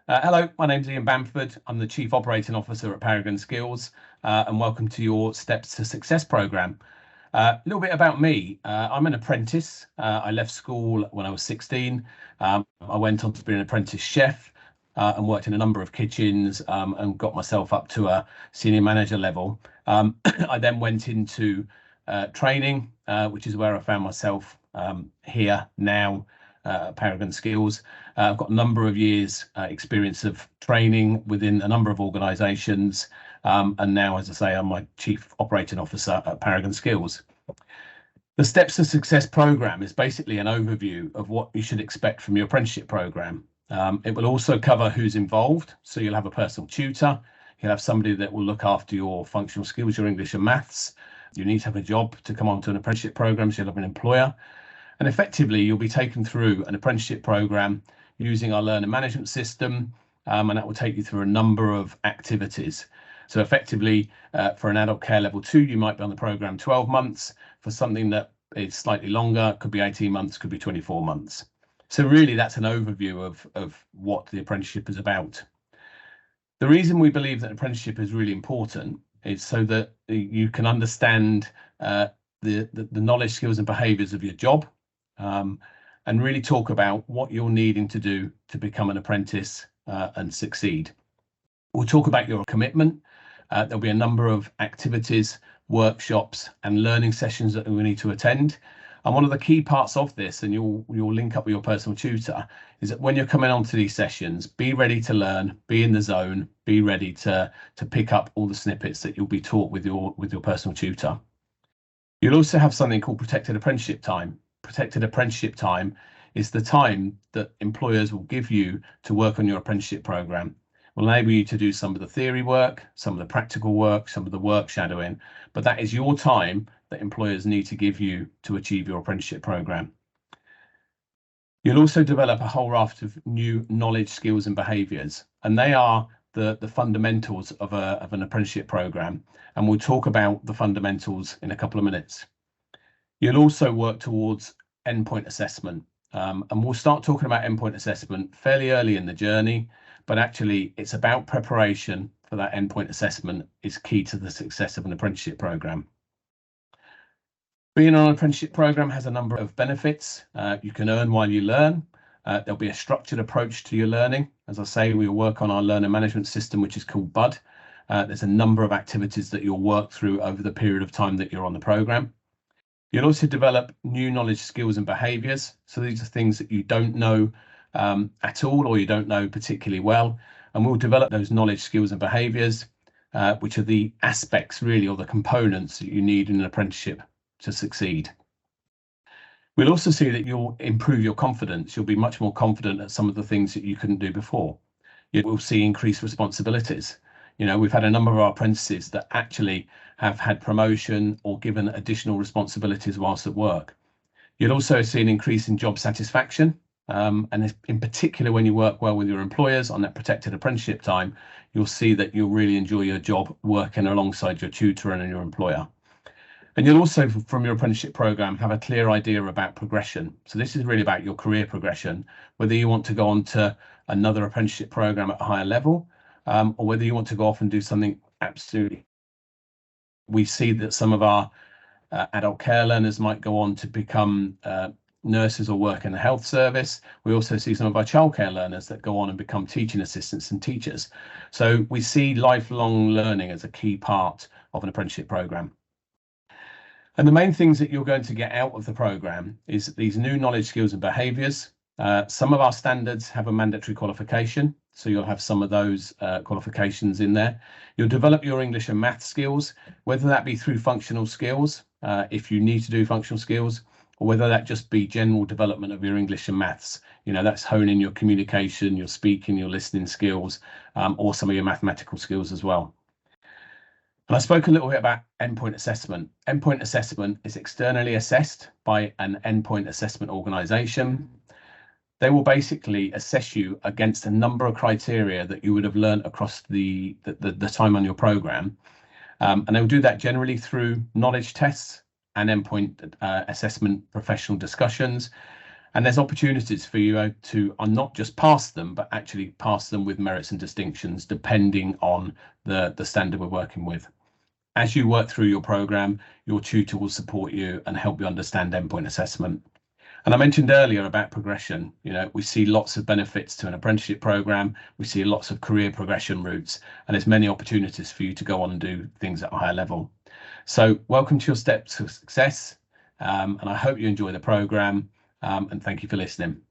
Hello, my name's Ian Bamford. I'm the Chief Operating Officer at Paragon Skills, and welcome to your Steps to Success programme. A little bit about me. I'm an apprentice. I left school when I was 16. I went on to be an apprentice chef and worked in a number of kitchens and got myself up to a senior manager level. I then went into training, which is where I found myself here now. Paragon Skills. I've got a number of years experience of training within a number of organisations, and now, as I say, I'm my Chief Operating Officer at Paragon Skills. The Steps to Success programme is basically an overview of what you should expect from your apprenticeship programme. It will also cover who's involved, so you'll have a personal tutor, you'll have somebody that will look after your functional skills, your English and maths. You need to have a job to come onto an apprenticeship programme, so you'll have an employer. And effectively, you'll be taken through an apprenticeship programme using our learner management system, and that will take you through a number of activities. So effectively, for an adult care level 2, you might be on the programme 12 months. For something that is slightly longer, could be 18 months, could be 24 months. So really, that's an overview of what the apprenticeship is about. The reason we believe that apprenticeship is really important is so that you can understand the knowledge, skills and behaviours of your job. And really talk about what you're needing to do to become an apprentice and succeed. We'll talk about your commitment. There'll be a number of activities, workshops and learning sessions that we need to attend. And one of the key parts of this, and you'll link up with your personal tutor, is that when you're coming onto these sessions, be ready to learn, be in the zone, be ready to pick up all the snippets that you'll be taught with your personal tutor. You'll also have something called protected apprenticeship time. Protected apprenticeship time is the time that employers will give you to work on your apprenticeship programme. It will enable you to do some of the theory work, some of the practical work, some of the work shadowing, but that is your time that employers need to give you to achieve your apprenticeship programme. You'll also develop a whole raft of new knowledge, skills and behaviours, and they are the fundamentals of an apprenticeship programme, and we'll talk about the fundamentals in a couple of minutes. You'll also work towards endpoint assessment, and we'll start talking about endpoint assessment fairly early in the journey, but actually it's about preparation for that endpoint assessment is key to the success of an apprenticeship programme. Being on an apprenticeship programme has a number of benefits. You can earn while you learn. There'll be a structured approach to your learning. As I say, we'll work on our learner management system, which is called BUD. There's a number of activities that you'll work through over the period of time that you're on the programme. You'll also develop new knowledge, skills and behaviours. So these are things that you don't know at all, or you don't know particularly well. And we'll develop those knowledge, skills and behaviours, which are the aspects really, or the components that you need in an apprenticeship to succeed. We'll also see that you'll improve your confidence. You'll be much more confident at some of the things that you couldn't do before. You will see increased responsibilities. You know, we've had a number of our apprentices that actually have had promotion or given additional responsibilities whilst at work. You'll also see an increase in job satisfaction. And in particular, when you work well with your employers on that protected apprenticeship time, you'll see that you'll really enjoy your job working alongside your tutor and your employer. And you'll also, from your apprenticeship programme, have a clear idea about progression. So this is really about your career progression, whether you want to go on to another apprenticeship programme at a higher level, or whether you want to go off and do something absolutely. We see that some of our adult care learners might go on to become nurses or work in the health service. We also see some of our childcare learners that go on and become teaching assistants and teachers. So we see lifelong learning as a key part of an apprenticeship programme. And the main things that you're going to get out of the programme is these new knowledge, skills and behaviours. Some of our standards have a mandatory qualification, so you'll have some of those qualifications in there. You'll develop your English and math skills, whether that be through functional skills, if you need to do functional skills, or whether that just be general development of your English and maths. You know, that's honing your communication, your speaking, your listening skills, or some of your mathematical skills as well. And I spoke a little bit about endpoint assessment. Endpoint assessment is externally assessed by an endpoint assessment organisation. They will basically assess you against a number of criteria that you would have learned across the time on your programme. And they will do that generally through knowledge tests and endpoint assessment professional discussions. And there's opportunities for you to not just pass them, but actually pass them with merits and distinctions, depending on the standard we're working with. As you work through your program, your tutor will support you and help you understand endpoint assessment. And I mentioned earlier about progression. We see lots of benefits to an apprenticeship program. We see lots of career progression routes, and there's many opportunities for you to go on and do things at a higher level. So welcome to your steps to success. And I hope you enjoy the program. And thank you for listening.